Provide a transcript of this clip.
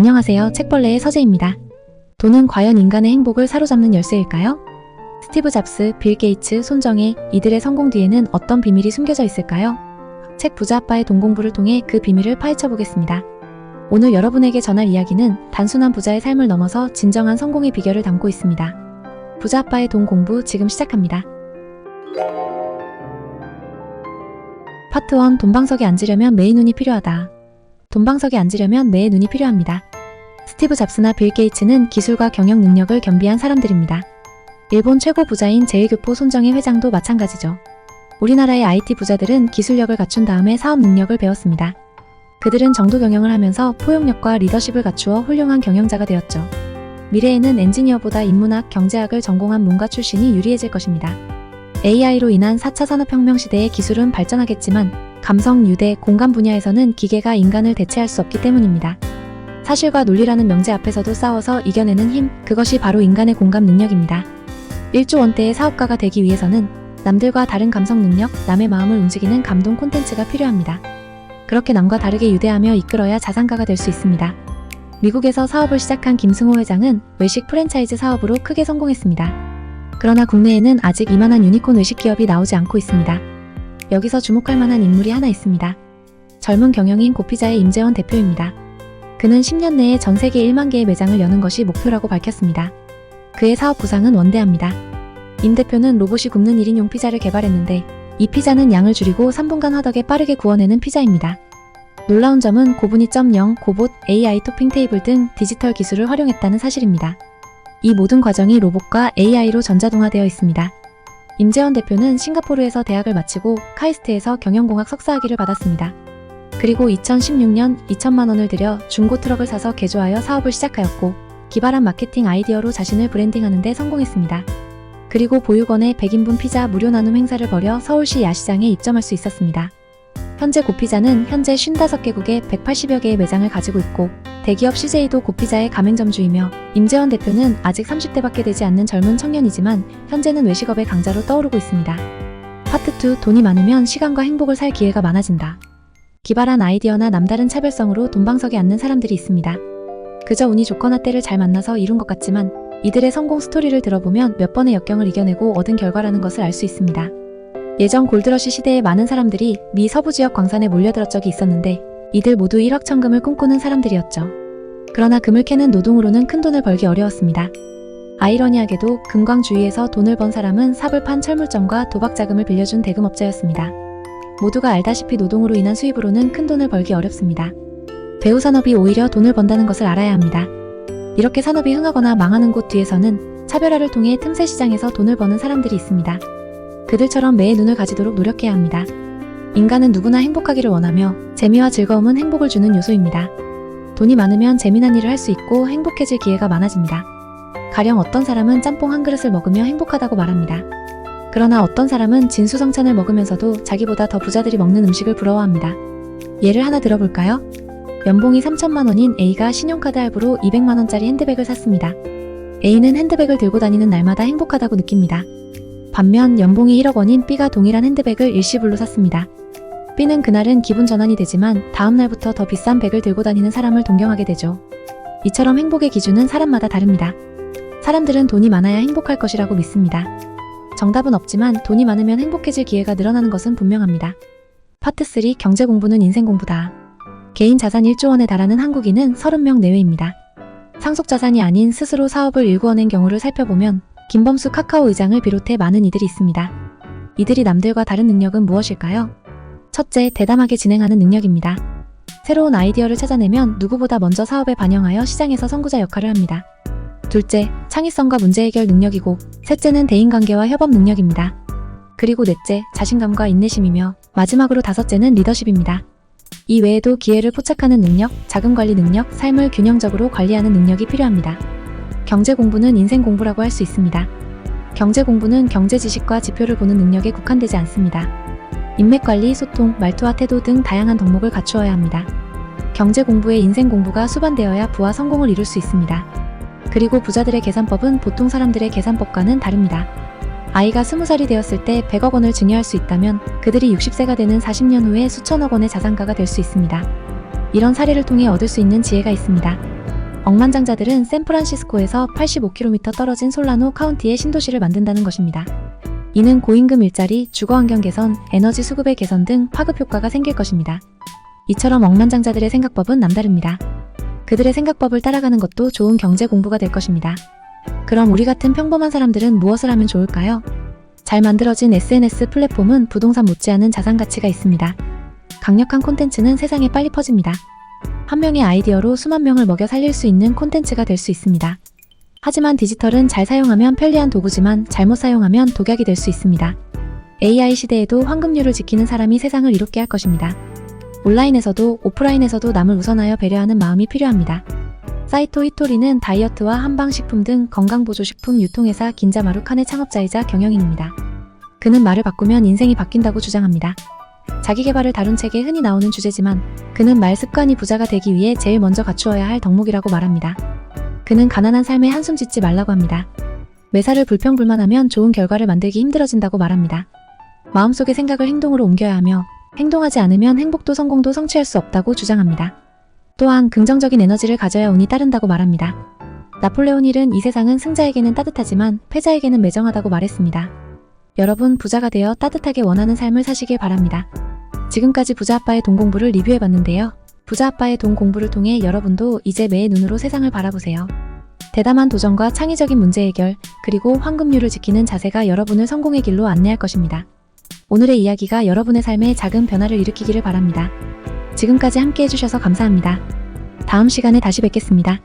안녕하세요. 책벌레의 서재입니다. 돈은 과연 인간의 행복을 사로잡는 열쇠일까요? 스티브 잡스, 빌 게이츠, 손정혜, 이들의 성공 뒤에는 어떤 비밀이 숨겨져 있을까요? 책 부자 아빠의 돈 공부를 통해 그 비밀을 파헤쳐 보겠습니다. 오늘 여러분에게 전할 이야기는 단순한 부자의 삶을 넘어서 진정한 성공의 비결을 담고 있습니다. 부자 아빠의 돈 공부 지금 시작합니다. 파트 1. 돈방석에 앉으려면 매의 눈이 필요하다. 돈방석에 앉으려면 매의 눈이 필요합니다. 스티브 잡스나 빌 게이츠는 기술과 경영 능력을 겸비한 사람들입니다. 일본 최고 부자인 제1교포 손정혜 회장도 마찬가지죠. 우리나라의 IT 부자들은 기술력을 갖춘 다음에 사업 능력을 배웠습니다. 그들은 정도 경영을 하면서 포용력과 리더십을 갖추어 훌륭한 경영자가 되었죠. 미래에는 엔지니어보다 인문학, 경제학을 전공한 문과 출신이 유리해질 것입니다. AI로 인한 4차 산업혁명 시대의 기술은 발전하겠지만 감성, 유대, 공감 분야에서는 기계가 인간을 대체할 수 없기 때문입니다. 사실과 논리라는 명제 앞에서도 싸워서 이겨내는 힘, 그것이 바로 인간의 공감 능력입니다. 1조 원대의 사업가가 되기 위해서는 남들과 다른 감성 능력, 남의 마음을 움직이는 감동 콘텐츠가 필요합니다. 그렇게 남과 다르게 유대하며 이끌어야 자산가가 될 수 있습니다. 미국에서 사업을 시작한 김승호 회장은 외식 프랜차이즈 사업으로 크게 성공했습니다. 그러나 국내에는 아직 이만한 유니콘 외식 기업이 나오지 않고 있습니다. 여기서 주목할 만한 인물이 하나 있습니다. 젊은 경영인 고피자의 임재원 대표입니다. 그는 10년 내에 전 세계 1만 개의 매장을 여는 것이 목표라고 밝혔습니다. 그의 사업 구상은 원대합니다. 임 대표는 로봇이 굽는 1인용 피자를 개발했는데 이 피자는 양을 줄이고 3분간 화덕에 빠르게 구워내는 피자입니다. 놀라운 점은 고분이.0, 고봇, AI 토핑 테이블 등 디지털 기술을 활용했다는 사실입니다. 이 모든 과정이 로봇과 AI로 전자동화되어 있습니다. 임재원 대표는 싱가포르에서 대학을 마치고 카이스트에서 경영공학 석사학위를 받았습니다. 그리고 2016년 2천만 원을 들여 중고 트럭을 사서 개조하여 사업을 시작하였고 기발한 마케팅 아이디어로 자신을 브랜딩하는 데 성공했습니다. 그리고 보육원에 100인분 피자 무료 나눔 행사를 벌여 서울시 야시장에 입점할 수 있었습니다. 현재 고피자는 현재 55개국에 180여 개의 매장을 가지고 있고 대기업 CJ도 고피자의 가맹점주이며 임재원 대표는 아직 30대밖에 되지 않는 젊은 청년이지만 현재는 외식업의 강자로 떠오르고 있습니다. 파트 2. 돈이 많으면 시간과 행복을 살 기회가 많아진다. 기발한 아이디어나 남다른 차별성으로 돈방석에 앉는 사람들이 있습니다. 그저 운이 좋거나 때를 잘 만나서 이룬 것 같지만 이들의 성공 스토리를 들어보면 몇 번의 역경을 이겨내고 얻은 결과라는 것을 알 수 있습니다. 예전 골드러시 시대에 많은 사람들이 미 서부 지역 광산에 몰려들었 적이 있었는데 이들 모두 일확천금을 꿈꾸는 사람들이었죠. 그러나 금을 캐는 노동으로는 큰 돈을 벌기 어려웠습니다. 아이러니하게도 금광 주위에서 돈을 번 사람은 삽을 판 철물점과 도박 자금을 빌려준 대금업자였습니다. 모두가 알다시피 노동으로 인한 수입으로는 큰 돈을 벌기 어렵습니다. 배우 산업이 오히려 돈을 번다는 것을 알아야 합니다. 이렇게 산업이 흥하거나 망하는 곳 뒤에서는 차별화를 통해 틈새 시장에서 돈을 버는 사람들이 있습니다. 그들처럼 매의 눈을 가지도록 노력해야 합니다. 인간은 누구나 행복하기를 원하며 재미와 즐거움은 행복을 주는 요소입니다. 돈이 많으면 재미난 일을 할 수 있고 행복해질 기회가 많아집니다. 가령 어떤 사람은 짬뽕 한 그릇을 먹으며 행복하다고 말합니다. 그러나 어떤 사람은 진수성찬을 먹으면서도 자기보다 더 부자들이 먹는 음식을 부러워합니다. 예를 하나 들어볼까요? 연봉이 3천만 원인 A가 신용카드 할부로 200만 원짜리 핸드백을 샀습니다. A는 핸드백을 들고 다니는 날마다 행복하다고 느낍니다. 반면 연봉이 1억 원인 B가 동일한 핸드백을 일시불로 샀습니다. B는 그날은 기분 전환이 되지만 다음 날부터 더 비싼 백을 들고 다니는 사람을 동경하게 되죠. 이처럼 행복의 기준은 사람마다 다릅니다. 사람들은 돈이 많아야 행복할 것이라고 믿습니다. 정답은 없지만 돈이 많으면 행복해질 기회가 늘어나는 것은 분명합니다. 파트 3. 경제 공부는 인생 공부다. 개인 자산 1조 원에 달하는 한국인은 30명 내외입니다. 상속 자산이 아닌 스스로 사업을 일구어낸 경우를 살펴보면 김범수 카카오 의장을 비롯해 많은 이들이 있습니다. 이들이 남들과 다른 능력은 무엇일까요? 첫째, 대담하게 진행하는 능력입니다. 새로운 아이디어를 찾아내면 누구보다 먼저 사업에 반영하여 시장에서 선구자 역할을 합니다. 둘째, 창의성과 문제 해결 능력이고 셋째는 대인관계와 협업 능력입니다. 그리고 넷째, 자신감과 인내심이며 마지막으로 다섯째는 리더십입니다. 이 외에도 기회를 포착하는 능력, 자금 관리 능력, 삶을 균형적으로 관리하는 능력이 필요합니다. 경제 공부는 인생 공부라고 할 수 있습니다. 경제 공부는 경제 지식과 지표를 보는 능력에 국한되지 않습니다. 인맥 관리, 소통, 말투와 태도 등 다양한 덕목을 갖추어야 합니다. 경제 공부에 인생 공부가 수반되어야 부와 성공을 이룰 수 있습니다. 그리고 부자들의 계산법은 보통 사람들의 계산법과는 다릅니다. 아이가 20살이 되었을 때 100억 원을 증여할 수 있다면 그들이 60세가 되는 40년 후에 수천억 원의 자산가가 될 수 있습니다. 이런 사례를 통해 얻을 수 있는 지혜가 있습니다. 억만장자들은 샌프란시스코에서 85km 떨어진 솔라노 카운티의 신도시를 만든다는 것입니다. 이는 고임금 일자리, 주거환경 개선, 에너지 수급의 개선 등 파급 효과가 생길 것입니다. 이처럼 억만장자들의 생각법은 남다릅니다. 그들의 생각법을 따라가는 것도 좋은 경제 공부가 될 것입니다. 그럼 우리 같은 평범한 사람들은 무엇을 하면 좋을까요? 잘 만들어진 SNS 플랫폼은 부동산 못지않은 자산 가치가 있습니다. 강력한 콘텐츠는 세상에 빨리 퍼집니다. 한 명의 아이디어로 수만 명을 먹여 살릴 수 있는 콘텐츠가 될 수 있습니다. 하지만 디지털은 잘 사용하면 편리한 도구지만 잘못 사용하면 독약이 될 수 있습니다. AI 시대에도 황금률을 지키는 사람이 세상을 이롭게 할 것입니다. 온라인에서도 오프라인에서도 남을 우선하여 배려하는 마음이 필요합니다. 사이토 히토리는 다이어트와 한방식품 등 건강보조식품 유통회사 긴자마루칸의 창업자이자 경영인입니다. 그는 말을 바꾸면 인생이 바뀐다고 주장합니다. 자기계발을 다룬 책에 흔히 나오는 주제지만 그는 말 습관이 부자가 되기 위해 제일 먼저 갖추어야 할 덕목이라고 말합니다. 그는 가난한 삶에 한숨 짓지 말라고 합니다. 매사를 불평불만하면 좋은 결과를 만들기 힘들어진다고 말합니다. 마음속의 생각을 행동으로 옮겨야 하며 행동하지 않으면 행복도 성공도 성취할 수 없다고 주장합니다. 또한 긍정적인 에너지를 가져야 운이 따른다고 말합니다. 나폴레온 힐은 이 세상은 승자에게는 따뜻하지만 패자에게는 매정하다고 말했습니다. 여러분 부자가 되어 따뜻하게 원하는 삶을 사시길 바랍니다. 지금까지 부자아빠의 돈 공부를 리뷰해봤는데요. 부자아빠의 돈 공부를 통해 여러분도 이제 매의 눈으로 세상을 바라보세요. 대담한 도전과 창의적인 문제 해결, 그리고 황금률을 지키는 자세가 여러분을 성공의 길로 안내할 것입니다. 오늘의 이야기가 여러분의 삶에 작은 변화를 일으키기를 바랍니다. 지금까지 함께 해주셔서 감사합니다. 다음 시간에 다시 뵙겠습니다.